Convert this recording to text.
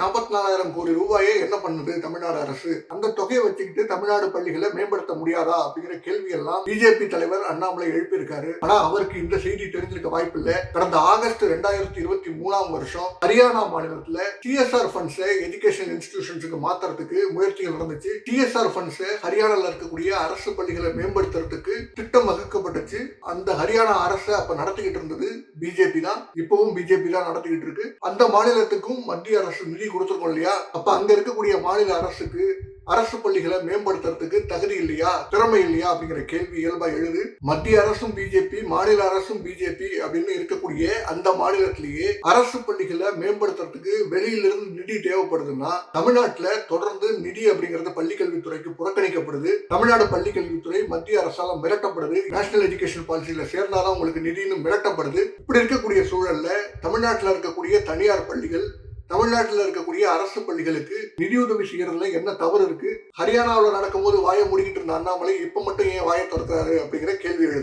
44,000 கோடி ரூபாயை என்ன பண்ணுது தமிழ்நாடு அரசு? அந்த தொகையை வச்சுக்கிட்டு தமிழ்நாடு பள்ளிகளை மேம்படுத்த முடியாதா அப்படிங்கிற கேள்வி எல்லாம் பிஜேபி தலைவர் அண்ணாமலை எழுப்பியிருக்காரு. ஆனா அவருக்கு இந்த செய்தி தெரிஞ்சிருக்க வாய்ப்பு இல்ல. கடந்த ஆகஸ்ட் 2023 ஹரியானா மாநிலத்துல டிஎஸ்ஆர் ஃபண்ட்ஸ் எஜுகேஷன் இன்ஸ்டிடியூஷன்ஸுக்கு மாத்துறதுக்கு முயற்சிகள் நடந்துச்சு. டிஎஸ்ஆர் ஃபண்ட்ஸ் ஹரியானால இருக்கக்கூடிய அரசு பள்ளிகளை மேம்படுத்துறதுக்கு திட்டம் வகுக்கப்பட்டுச்சு. அந்த ஹரியானா அரசு அப்ப நடத்திக்கிட்டு இருந்தது பிஜேபி தான். இப்பவும் பிஜேபி தான் நடத்திக்கிட்டு இருக்கு. அந்த மாநிலத்துக்கும் மத்திய அரசு நிதி கொடுத்துருக்கோம் இல்லையா? அப்ப அங்க இருக்கக்கூடிய மாநில அரசுக்கு அரசு பள்ளிகளை மேம்படுத்துறதுக்கு தகுதி இல்லையா, திறமை இல்லையா அப்படிங்கிற கேள்வி இயல்பா எழுது. மத்திய அரசும் பிஜேபி, மாநில அரசும் பிஜேபி அப்படின்னு இருக்கக்கூடிய அந்த மாநிலத்திலேயே அரசு பள்ளிகளை மேம்படுத்துறதுக்கு வெளியிலிருந்து நிதி தேவைப்படுதுன்னா தமிழ்நாட்டுல தொடர்ந்து நிதி அப்படிங்கறது பள்ளிக்கல்வித்துறைக்கு புறக்கணிக்கப்படுது. தமிழ்நாடு பள்ளிக்கல்வித்துறை மத்திய அரசால மிரட்டப்படுது. நேஷனல் எஜுகேஷன் பாலிசியில சேர்ந்தாதான் உங்களுக்கு நிதினு மிரட்டப்படுது. இப்படி இருக்கக்கூடிய சூழல்ல தமிழ்நாட்டில் இருக்கக்கூடிய தனியார் பள்ளிகள், தமிழ்நாட்டில் இருக்கக்கூடிய அரசு பள்ளிகளுக்கு நிதியுதவி செய்யறதுல என்ன தவறு இருக்கு? ஹரியானாவில் நடக்கும்போது வாயை மூடிக்கிட்டு இருந்த அண்ணாமலை இப்ப மட்டும் ஏன் வாயை திறக்கிறாரு அப்படிங்கிற கேள்வி எழுது.